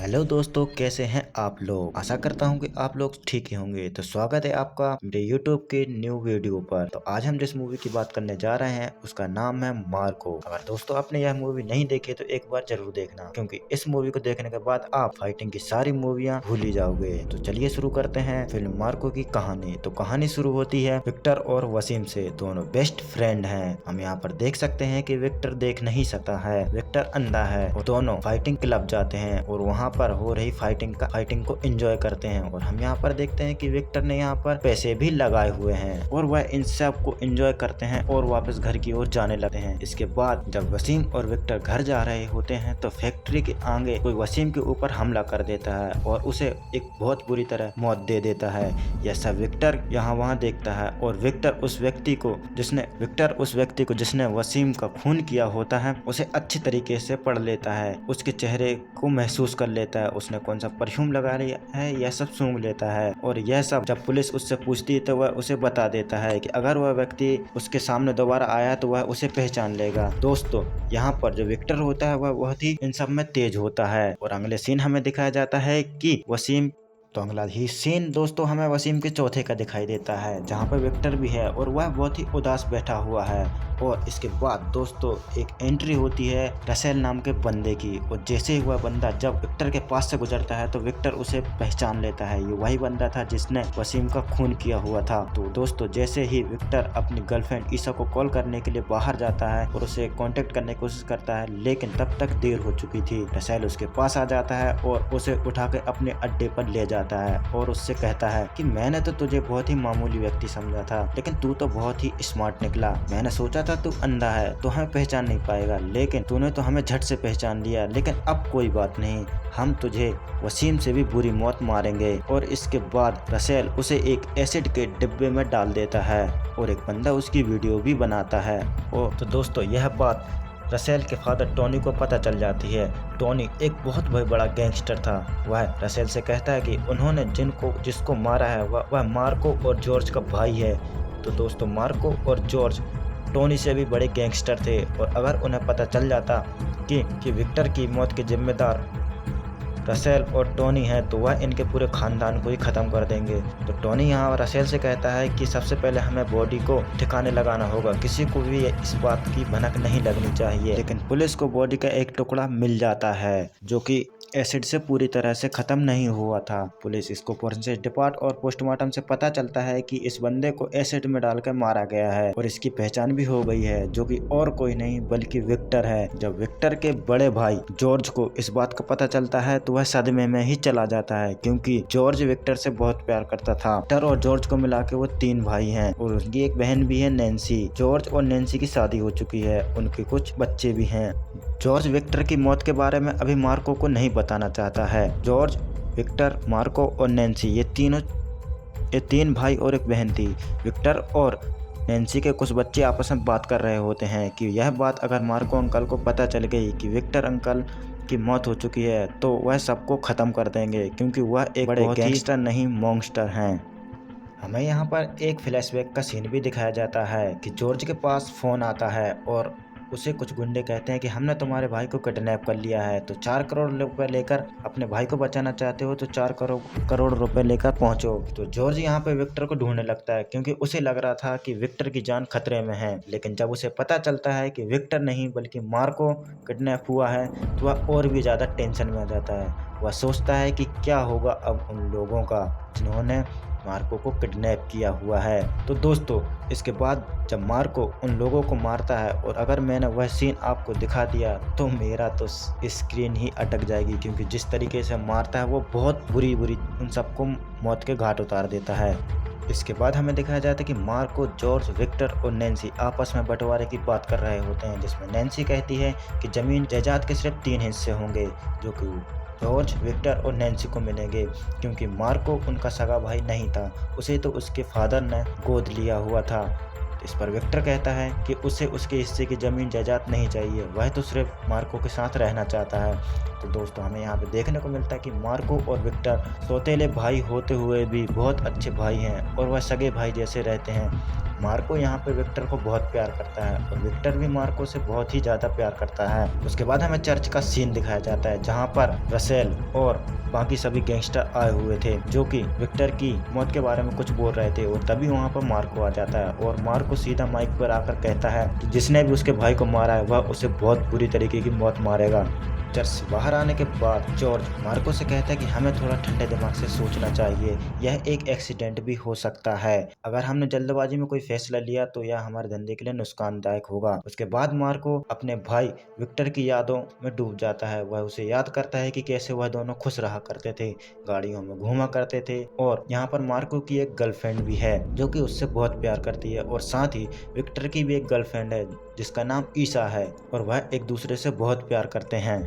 Hello दोस्तों, कैसे हैं आप लोग। आशा करता हूं कि आप लोग ठीक ही होंगे। तो स्वागत है आपका मेरे यूट्यूब के न्यू वीडियो पर। तो आज हम जिस मूवी की बात करने जा रहे हैं उसका नाम है मार्को। अगर दोस्तों आपने यह मूवी नहीं देखी तो एक बार जरूर देखना, क्योंकि इस मूवी को देखने के बाद आप फाइटिंग की सारी मूवियाँ भूल ही जाओगे। तो चलिए शुरू करते हैं फिल्म मार्को की कहानी। तो कहानी शुरू होती है विक्टर और वसीम से। दोनों बेस्ट फ्रेंड हैं। हम यहाँ पर देख सकते हैं कि विक्टर देख नहीं सकता है, विक्टर अंधा है। और दोनों फाइटिंग क्लब जाते हैं और वहाँ पर हो रही फाइटिंग को एंजॉय करते हैं। और हम यहाँ पर देखते हैं कि विक्टर ने यहाँ पर पैसे भी लगाए हुए हैं और वह इन सब को एंजॉय करते हैं और वापस घर की ओर जाने लगते हैं। इसके बाद जब वसीम और विक्टर घर जा रहे होते हैं तो फैक्ट्री के आगे कोई वसीम के ऊपर हमला कर देता है और उसे एक बहुत बुरी तरह मौत दे देता है। यह सब विक्टर यहाँ वहाँ देखता है और विक्टर उस व्यक्ति को जिसने वसीम का खून किया होता है उसे अच्छी तरीके से पढ़ लेता है। उसके चेहरे को महसूस कर लेता है, उसने कौन सा परफ्यूम लगा लिया है, यह सब सूंघ लेता है। और यह सब जब पुलिस उससे पूछती है तो वह उसे बता देता है कि अगर वह व्यक्ति उसके सामने दोबारा आया तो वह उसे पहचान लेगा। दोस्तों, यहाँ पर जो विक्टर होता है वह बहुत ही इन सब में तेज होता है। और अगले सीन हमें दिखाया जाता है कि अगला ही सीन दोस्तों हमें वसीम के चौथे का दिखाई देता है, जहाँ पर विक्टर भी है और वह बहुत ही उदास बैठा हुआ है। और इसके बाद दोस्तों एक एंट्री होती है रसेल नाम के बंदे की। और जैसे ही वह बंदा जब विक्टर के पास से गुजरता है तो विक्टर उसे पहचान लेता है। ये वही बंदा था जिसने वसीम का खून किया हुआ था। तो दोस्तों जैसे ही विक्टर अपनी गर्लफ्रेंड ईसा को कॉल करने के लिए बाहर जाता है और उसे कांटेक्ट करने की कोशिश करता है, लेकिन तब तक देर हो चुकी थी। रसेल उसके पास आ जाता है और उसे उठा के अपने अड्डे पर ले जाता है और उससे कहता है कि मैंने तो तुझे बहुत ही मामूली व्यक्ति समझा था, लेकिन तू तो बहुत ही स्मार्ट निकला। मैंने सोचा था तू अंधा है तो हमें पहचान नहीं पाएगा, लेकिन तूने तो हमें झट से पहचान लिया। लेकिन अब कोई बात नहीं, हम तुझे वसीम से भी बुरी मौत मारेंगे। और इसके बाद रसेल उसे एक एसिड के डिब्बे में डाल देता है और एक बंदा उसकी वीडियो भी बनाता है। और तो दोस्तों यह बात रसेल के फादर टोनी को पता चल जाती है। टोनी एक बहुत बड़ा गैंगस्टर था। वह रसेल से कहता है कि उन्होंने जिसको मारा है वह मार्को और जॉर्ज का भाई है। तो दोस्तों मार्को और जॉर्ज टोनी से भी बड़े गैंगस्टर थे और अगर उन्हें पता चल जाता कि विक्टर की मौत के जिम्मेदार रसेल और टोनी हैं तो वह इनके पूरे खानदान को ही ख़त्म कर देंगे। तो टोनी यहाँ रसेल से कहता है कि सबसे पहले हमें बॉडी को ठिकाने लगाना होगा, किसी को भी इस बात की भनक नहीं लगनी चाहिए। लेकिन पुलिस को बॉडी का एक टुकड़ा मिल जाता है जो कि एसिड से पूरी तरह से खत्म नहीं हुआ था। पुलिस इसको फोरेंसिक डिपार्ट और पोस्टमार्टम से पता चलता है कि इस बंदे को एसिड में डालकर मारा गया है और इसकी पहचान भी हो गई है, जो कि और कोई नहीं बल्कि विक्टर है। जब विक्टर के बड़े भाई जॉर्ज को इस बात का पता चलता है तो वह सदमे में ही चला जाता है, क्योंकि जॉर्ज विक्टर से बहुत प्यार करता था। विक्टर और जॉर्ज को मिला के वो 3 भाई हैं और उनकी एक बहन भी है नैन्सी। जॉर्ज और नैन्सी की शादी हो चुकी है, उनके कुछ बच्चे भी हैं। जॉर्ज विक्टर की मौत के बारे में अभी मार्को को नहीं बताना चाहता है। जॉर्ज, विक्टर, मार्को और नैन्सी ये 3 भाई और एक बहन थी। विक्टर और नैन्सी के कुछ बच्चे आपस में बात कर रहे होते हैं कि यह बात अगर मार्को अंकल को पता चल गई कि विक्टर अंकल की मौत हो चुकी है तो वह सबको ख़त्म कर देंगे, क्योंकि वह एक बड़े गैंगस्टर नहीं मॉन्स्टर हैं। हमें यहाँ पर एक फ्लैशबैक का सीन भी दिखाया जाता है कि जॉर्ज के पास फ़ोन आता है और उसे कुछ गुंडे कहते हैं कि हमने तुम्हारे भाई को किडनैप कर लिया है, तो 4 करोड़ रुपए लेकर अपने भाई को बचाना चाहते हो तो 4 करोड़ रुपए लेकर पहुंचो। तो जॉर्ज यहाँ पे विक्टर को ढूंढने लगता है, क्योंकि उसे लग रहा था कि विक्टर की जान खतरे में है। लेकिन जब उसे पता चलता है कि विक्टर नहीं बल्कि मार्को किडनैप हुआ है तो वह और भी ज़्यादा टेंशन में आ जाता है। वह सोचता है कि क्या होगा अब उन लोगों का जिन्होंने मार्को को किडनैप किया हुआ है। तो दोस्तों इसके बाद जब मार्को उन लोगों को मारता है, और अगर मैंने वह सीन आपको दिखा दिया तो मेरा तो स्क्रीन ही अटक जाएगी, क्योंकि जिस तरीके से मारता है वो बहुत बुरी उन सबको मौत के घाट उतार देता है। इसके बाद हमें दिखाया जाता है कि मार्को, जॉर्ज, विक्टर और नैन्सी आपस में बंटवारे की बात कर रहे होते हैं, जिसमें नैन्सी कहती है कि ज़मीन जायदाद के सिर्फ 3 हिस्से होंगे, जो कि जॉर्ज, विक्टर और नैन्सी को मिलेंगे, क्योंकि मार्को उनका सगा भाई नहीं था, उसे तो उसके फादर ने गोद लिया हुआ था। इस पर विक्टर कहता है कि उसे उसके हिस्से की जमीन जायदाद नहीं चाहिए, वह तो सिर्फ मार्को के साथ रहना चाहता है। तो दोस्तों हमें यहाँ पे देखने को मिलता है कि मार्को और विक्टर सौतेले भाई होते हुए भी बहुत अच्छे भाई हैं और वह सगे भाई जैसे रहते हैं। मार्को यहाँ पे विक्टर को बहुत प्यार करता है और विक्टर भी मार्को से बहुत ही ज़्यादा प्यार करता है। उसके बाद हमें चर्च का सीन दिखाया जाता है जहाँ पर रसेल और बाकी सभी गैंगस्टर आए हुए थे जो कि विक्टर की मौत के बारे में कुछ बोल रहे थे और तभी वहाँ पर मार्को आ जाता है और मार्को सीधा माइक पर आकर कहता है कि जिसने भी उसके भाई को मारा है वह उसे बहुत बुरी तरीके की मौत मारेगा। चर्च से बाहर आने के बाद जॉर्ज मार्को से कहता है कि हमें थोड़ा ठंडे दिमाग से सोचना चाहिए, यह एक एक्सीडेंट भी हो सकता है। अगर हमने जल्दबाजी में कोई फैसला लिया तो यह हमारे धंधे के लिए नुकसानदायक होगा। उसके बाद मार्को अपने भाई विक्टर की यादों में डूब जाता है। वह उसे याद करता है कि कैसे वह दोनों खुश रहा करते थे, गाड़ियों में घूमा करते थे और यहाँ पर मार्को की एक गर्लफ्रेंड भी है जो कि उससे बहुत प्यार करती है और साथ ही विक्टर की भी एक गर्लफ्रेंड है जिसका नाम ईसा है और वह एक दूसरे से बहुत प्यार करते हैं।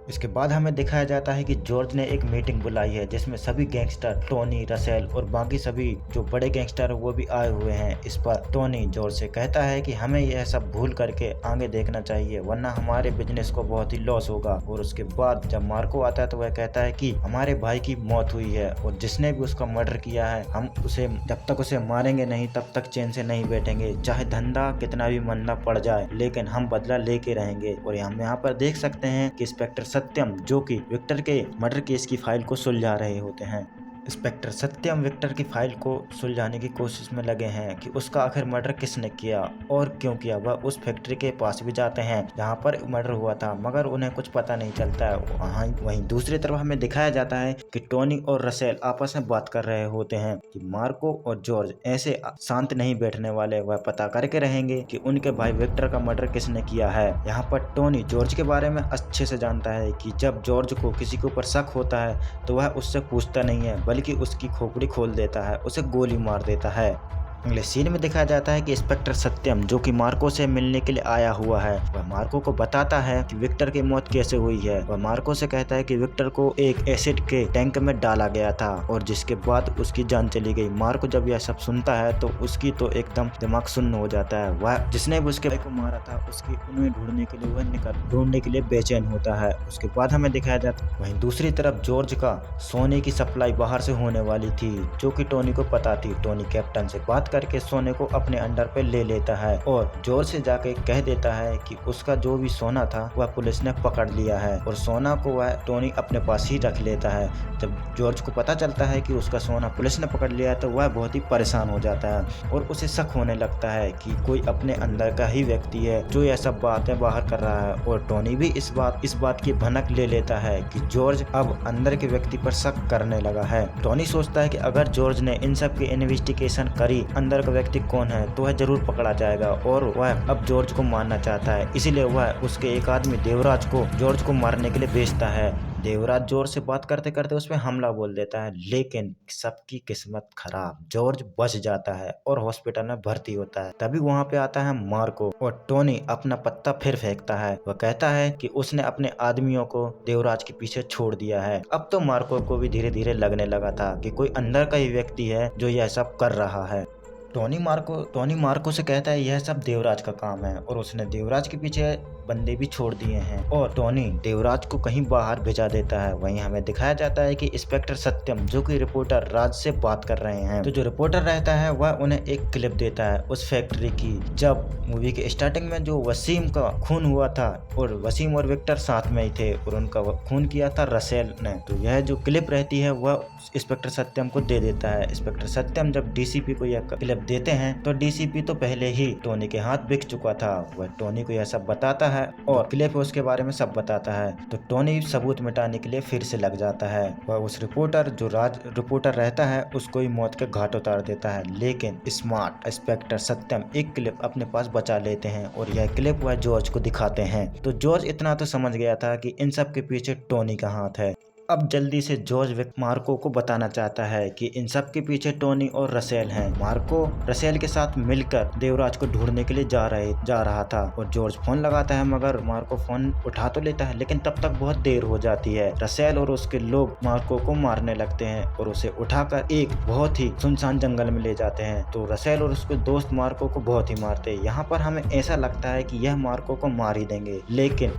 इसके बाद हमें दिखाया जाता है कि जॉर्ज ने एक मीटिंग बुलाई है जिसमें सभी गैंगस्टर टोनी, रसेल और बाकी सभी जो बड़े गैंगस्टर वो भी आए हुए हैं। इस पर टोनी जॉर्ज से कहता है कि हमें यह सब भूल करके आगे देखना चाहिए वरना हमारे बिजनेस को बहुत ही लॉस होगा। और उसके बाद जब मार्को आता है तो वह कहता है कि हमारे भाई की मौत हुई है और जिसने भी उसका मर्डर किया है हम उसे जब तक उसे मारेंगे नहीं तब तक चैन से नहीं बैठेंगे, चाहे धंधा कितना भी मंदा पड़ जाए लेकिन हम बदला लेके रहेंगे। और हम यहाँ पर देख सकते हैं कि इंस्पेक्टर सत्यम जो कि विक्टर के मर्डर केस की फाइल को सुलझा रहे होते हैं। इंस्पेक्टर सत्यम विक्टर की फाइल को सुलझाने की कोशिश में लगे हैं कि उसका आखिर मर्डर किसने किया और क्यों किया। वह उस फैक्ट्री के पास भी जाते हैं जहां पर मर्डर हुआ था मगर उन्हें कुछ पता नहीं चलता है। वहीं दूसरी तरफ हमें दिखाया जाता है कि टोनी और रसेल आपस में बात कर रहे होते हैं कि मार्को और जॉर्ज ऐसे शांत नहीं बैठने वाले, वह पता करके रहेंगे कि उनके भाई विक्टर का मर्डर किसने किया है। यहाँ पर टोनी जॉर्ज के बारे में अच्छे से जानता है कि जब जॉर्ज को किसी के ऊपर शक होता है तो वह उससे पूछता नहीं है बल्कि उसकी खोपड़ी खोल देता है, उसे गोली मार देता है। अगले सीन में दिखाया जाता है कि इंस्पेक्टर सत्यम जो कि मार्को से मिलने के लिए आया हुआ है वह मार्को को बताता है कि विक्टर की मौत कैसे हुई है। वह मार्को से कहता है कि विक्टर को एक एसिड के टैंक में डाला गया था और जिसके बाद उसकी जान चली गई। मार्को जब यह सब सुनता है तो उसकी तो एकदम दिमाग सुन्न हो जाता है। वह जिसने भी उसके भाई को मारा था उसकी उन्हें ढूंढने के लिए ढूंढने के लिए बेचैन होता है। उसके बाद हमें दिखाया जाता है वहीं दूसरी तरफ जॉर्ज का सोने की सप्लाई बाहर से होने वाली थी जो कि टोनी को पता थी। टोनी कैप्टन से बात करके सोने को अपने अंडर पे ले लेता है और जॉर्ज से जाके कह देता है कि उसका जो भी सोना था वह पुलिस ने पकड़ लिया है और सोना को वह टोनी अपने पास ही रख लेता है। जब जॉर्ज को पता चलता है कि उसका सोना पुलिस ने पकड़ लिया है तो वह बहुत ही परेशान हो जाता है और उसे शक होने लगता है कि कोई अपने अंदर का ही व्यक्ति है जो यह सब बातें बाहर कर रहा है। और टोनी भी इस बात की भनक ले लेता है कि जॉर्ज अब अंदर के व्यक्ति पर शक करने लगा है। टोनी सोचता है कि अगर जॉर्ज ने इन सब की इन्वेस्टिगेशन करी अंदर का व्यक्ति कौन है तो वह जरूर पकड़ा जाएगा और वह अब जॉर्ज को मारना चाहता है। इसीलिए वह उसके एक आदमी देवराज को जॉर्ज को मारने के लिए भेजता है। देवराज जॉर्ज से बात करते करते उसमें हमला बोल देता है लेकिन सबकी किस्मत खराब, जॉर्ज बच जाता है और हॉस्पिटल में भर्ती होता है। तभी वहां पे आता है मार्को और टोनी अपना पत्ता फिर फेंकता है। वह कहता है कि उसने अपने आदमियों को देवराज के पीछे छोड़ दिया है। अब तो मार्को को भी धीरे धीरे लगने लगा था कि कोई अंदर का ही व्यक्ति है जो यह सब कर रहा है। टोनी मार्को से कहता है यह सब देवराज का काम है और उसने देवराज के पीछे बंदे भी छोड़ दिए हैं और टोनी देवराज को कहीं बाहर भेजा देता है। वहीं हमें दिखाया जाता है कि इंस्पेक्टर सत्यम जो कि रिपोर्टर राज से बात कर रहे हैं तो जो रिपोर्टर रहता है वह उन्हें एक क्लिप देता है उस फैक्ट्री की जब मूवी के स्टार्टिंग में जो वसीम का खून हुआ था और वसीम और विक्टर साथ में ही थे और उनका खून किया था रसेल ने। तो यह जो क्लिप रहती है वह इंस्पेक्टर सत्यम को दे देता है। इंस्पेक्टर सत्यम जब डीसीपी को यह क्लिप देते हैं तो डीसीपी तो पहले ही टोनी के हाथ बिक चुका था। वह टोनी को यह सब बताता है और क्लिप उसके बारे में सब बताता है तो टोनी सबूत मिटाने के लिए फिर से लग जाता है। वह उस रिपोर्टर जो राज रिपोर्टर रहता है उसको ही मौत के घाट उतार देता है लेकिन स्मार्ट इंस्पेक्टर सत्यम एक क्लिप अपने पास बचा लेते हैं और यह क्लिप वह जॉर्ज को दिखाते हैं। तो जॉर्ज इतना तो समझ गया था कि इन सब के पीछे टोनी का हाथ है। अब जल्दी से जॉर्ज मार्को को बताना चाहता है कि इन सब के पीछे टोनी और रसेल हैं। मार्को रसेल के साथ मिलकर देवराज को ढूंढने के लिए जा रहा था और जॉर्ज फोन लगाता है, मगर मार्को फोन उठा तो लेता है लेकिन तब तक बहुत देर हो जाती है। रसेल और उसके लोग मार्को को मारने लगते हैं और उसे उठाकर एक बहुत ही सुनसान जंगल में ले जाते हैं। तो रसेल और उसके दोस्त मार्को को बहुत ही मारते हैं। यहाँ पर हमें ऐसा लगता है कि यह मार्को को मार ही देंगे, लेकिन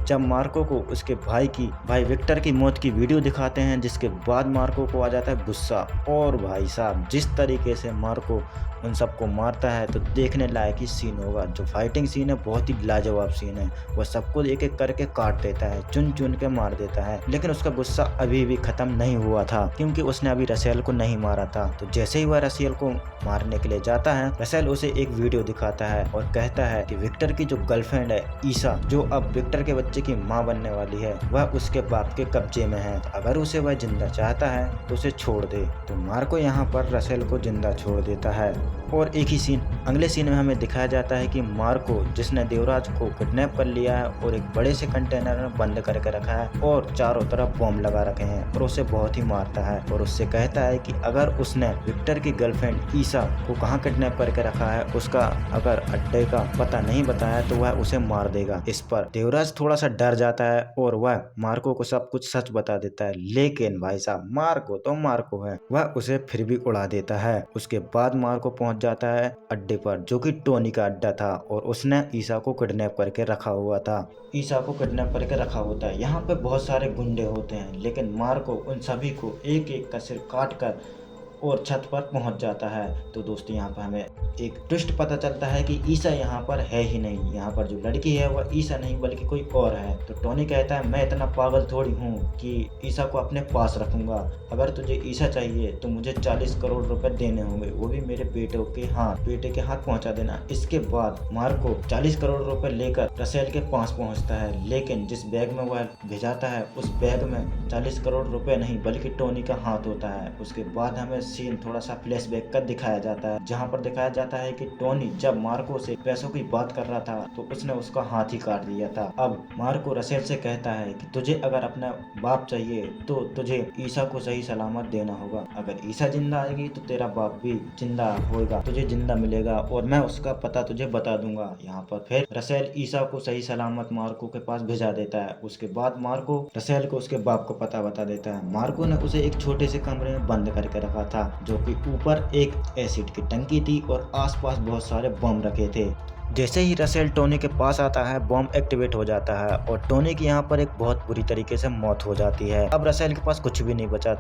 जब मार्को को उसके भाई विक्टर की मौत की वीडियो दिखाते हैं, जिसके बाद मार्को को आ जाता है गुस्सा। और भाई साहब जिस तरीके से मार्को उन सबको मारता है तो देखने लायक ही सीन होगा। जो फाइटिंग सीन है बहुत ही लाजवाब सीन है। वह सबको एक एक करके काट देता है, चुन चुन के मार देता है, लेकिन उसका गुस्सा अभी भी खत्म नहीं हुआ था क्योंकि उसने अभी रसेल को नहीं मारा था। तो जैसे ही वह रसेल को मारने के लिए जाता है, रसेल उसे एक वीडियो दिखाता है और कहता है कि विक्टर की जो गर्लफ्रेंड है ईसा, जो अब विक्टर के बच्चे की माँ बनने वाली है, वह उसके बाप के कब्जे में है। अगर उसे वह जिंदा चाहता है तो उसे छोड़ दे। तो मार्को यहाँ पर रसेल को जिंदा छोड़ देता है। और एक ही सीन अगले सीन में हमें दिखाया जाता है कि मार्को, जिसने देवराज को किडनैप कर लिया है और एक बड़े से कंटेनर में बंद करके रखा है और चारों तरफ बॉम्ब लगा रखे हैं, और उसे बहुत ही मारता है और उससे कहता है कि अगर उसने विक्टर की गर्लफ्रेंड ईसा को कहाँ किडनैप करके रखा है, उसका अगर अड्डे का पता नहीं बताया तो वह उसे मार देगा। इस पर देवराज थोड़ा सा डर जाता है और वह मार्को को सब कुछ सच बता देता है, लेकिन भाई साहब मार्को तो मार्को है, वह उसे फिर भी उड़ा देता है। उसके बाद मार्को पहुंच जाता है अड्डे पर, जो कि टोनी का अड्डा था, और उसने ईसा को किडनैप करके रखा हुआ था। यहाँ पे बहुत सारे गुंडे होते हैं, लेकिन मार्को उन सभी को एक एक का सिर काट कर और छत पर पहुंच जाता है। तो दोस्तों यहाँ पर हमें एक ट्विस्ट पता चलता है कि ईसा यहाँ पर है ही नहीं। यहाँ पर जो लड़की है वह ईसा नहीं बल्कि कोई और है। तो टोनी कहता है मैं इतना पागल थोड़ी हूँ कि ईसा को अपने पास रखूंगा। अगर तुझे ईसा चाहिए तो मुझे 40 करोड़ रुपए देने होंगे, वो भी मेरे बेटे के हाथ पहुँचा देना। इसके बाद मार्को 40 करोड़ रुपए लेकर रसेल के पास पहुँचता है, लेकिन जिस बैग में वह भेजाता है उस बैग में 40 करोड़ रुपए नहीं बल्कि टोनी का हाथ होता है। उसके बाद हमें सीन थोड़ा सा फ्लैशबैक का दिखाया जाता है, जहाँ पर दिखाया जाता है कि टोनी जब मार्को से पैसों की बात कर रहा था तो उसने उसका हाथ ही काट दिया था। अब मार्को रसेल से कहता है कि तुझे अगर अपना बाप चाहिए तो तुझे ईसा को सही सलामत देना होगा। अगर ईसा जिंदा आएगी तो तेरा बाप भी जिंदा होगा, तुझे जिंदा मिलेगा और मैं उसका पता तुझे बता दूंगा। यहाँ पर फिर रसेल ईसा को सही सलामत मार्को के पास भेजा देता है। उसके बाद मार्को रसेल को उसके बाप को पता बता देता है। मार्को ने उसे एक छोटे से कमरे में बंद करके रखा था, जो कि ऊपर एक एसिड की टंकी थी और आसपास बहुत सारे बम रखे थे। जैसे ही रसेल टोनी के पास आता है, बॉम्ब एक्टिवेट हो जाता है और टोनी की यहाँ पर एक बहुत बुरी तरीके से मौत हो जाती है। अब रसेल के पास कुछ भी नहीं बचा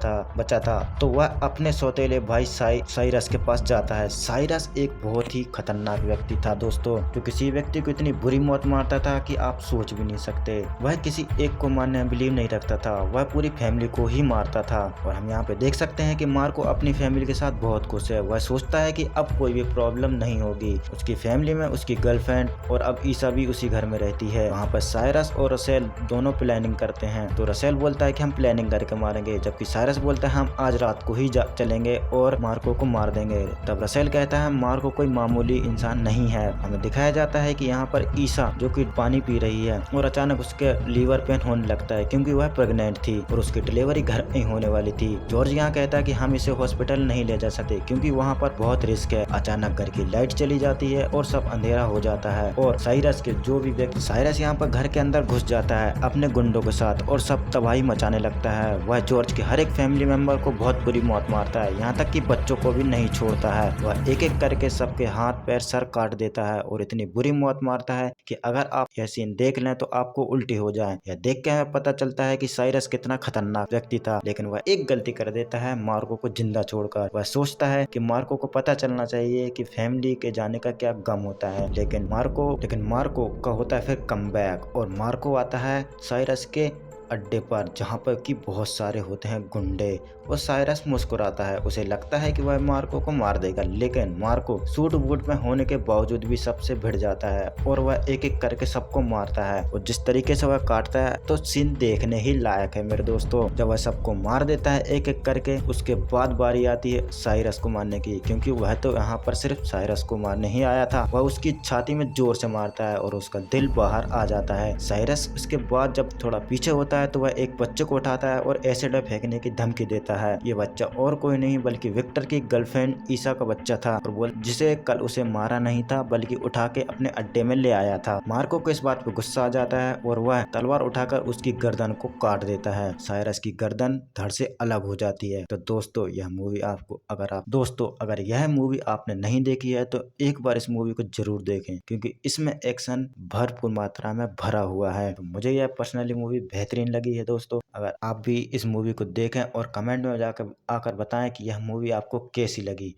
था तो वह अपने सौतेले भाई साइरस के पास जाता है। साइरस एक बहुत ही खतरनाक व्यक्ति था दोस्तों, जो किसी व्यक्ति को इतनी बुरी मौत मारता था कि आप सोच भी नहीं सकते। वह किसी एक को मारने में बिलीव नहीं रखता था, वह पूरी फैमिली को ही मारता था। और हम यहाँ पे देख सकते हैं कि मार्को अपनी फैमिली के साथ बहुत खुश है। वह सोचता है कि अब कोई भी प्रॉब्लम नहीं होगी। उसकी फैमिली में उसकी गर्लफ्रेंड और अब ईसा भी उसी घर में रहती है। वहाँ पर साइरस और रसेल दोनों प्लानिंग करते हैं। तो रसेल बोलता है कि हम प्लानिंग करके मारेंगे, जबकि साइरस बोलता है हम आज रात को ही चलेंगे और मार्को को मार देंगे। तब रसेल कहता है मार्को कोई मामूली इंसान नहीं है। हमें दिखाया जाता है कि यहाँ पर ईसा जो कि पानी पी रही है और अचानक उसके लीवर पेन होने लगता है क्योंकि वह प्रेग्नेंट थी और उसकी डिलीवरी घर में होने वाली थी। जॉर्ज यहाँ कहता है कि हम इसे हॉस्पिटल नहीं ले जा सकते क्योंकि वहाँ पर बहुत रिस्क है। अचानक घर की लाइट चली जाती है और सब अंधेरा हो जाता है और साइरस के जो भी व्यक्ति साइरस यहाँ पर घर के अंदर घुस जाता है अपने गुंडों के साथ और सब तबाही मचाने लगता है। वह जॉर्ज के हर एक फैमिली मेंबर को बहुत बुरी मौत मारता है, यहाँ तक कि बच्चों को भी नहीं छोड़ता है। वह एक एक करके सबके हाथ पैर सर काट देता है और इतनी बुरी मौत मारता है कि अगर आप यह सीन देख लें तो आपको उल्टी हो जाए। यह देख के हमें पता चलता है कि साइरस कितना खतरनाक व्यक्ति था, लेकिन वह एक गलती कर देता है मार्को को जिंदा छोड़कर। वह सोचता है कि मार्को को पता चलना चाहिए कि फैमिली के जाने का क्या गम होता है, लेकिन मार्को का होता है फिर कमबैक और मार्को आता है साइरस के अड्डे पर जहाँ पर कि बहुत सारे होते हैं गुंडे और साइरस मुस्कुराता है। उसे लगता है कि वह मार्को को मार देगा, लेकिन मार्को सूट बूट में होने के बावजूद भी सबसे भिड़ जाता है और वह एक एक करके सबको मारता है और जिस तरीके से वह काटता है तो सीन देखने ही लायक है मेरे दोस्तों। जब वह सबको मार देता है एक एक करके, उसके बाद बारी आती है साइरस को मारने की, क्योंकि वह तो यहाँ पर सिर्फ साइरस को मारने ही आया था। वह उसकी छाती में जोर से मारता है और उसका दिल बाहर आ जाता है। साइरस उसके बाद जब थोड़ा पीछे होता है तो वह एक बच्चे को उठाता है और एसिड में फेंकने की धमकी देता है। ये बच्चा और कोई नहीं बल्कि विक्टर की गर्लफ्रेंड ईसा का बच्चा था और वो जिसे कल उसे मारा नहीं था बल्कि उठा के अपने अड्डे में ले आया था। मार्को को इस बात पे गुस्सा आ जाता है और वह तलवार उठाकर उसकी गर्दन को काट देता है। साइरस की गर्दन धड़ से अलग हो जाती है। तो दोस्तों अगर यह मूवी आपने नहीं देखी है तो एक बार इस मूवी को जरूर देखें, क्योंकि इसमें एक्शन भरपूर मात्रा में भरा हुआ है। तो मुझे यह पर्सनली मूवी बेहतरीन लगी है। दोस्तों अगर आप भी इस मूवी को देखें और कमेंट में जाकर आकर बताएं कि यह मूवी आपको कैसी लगी।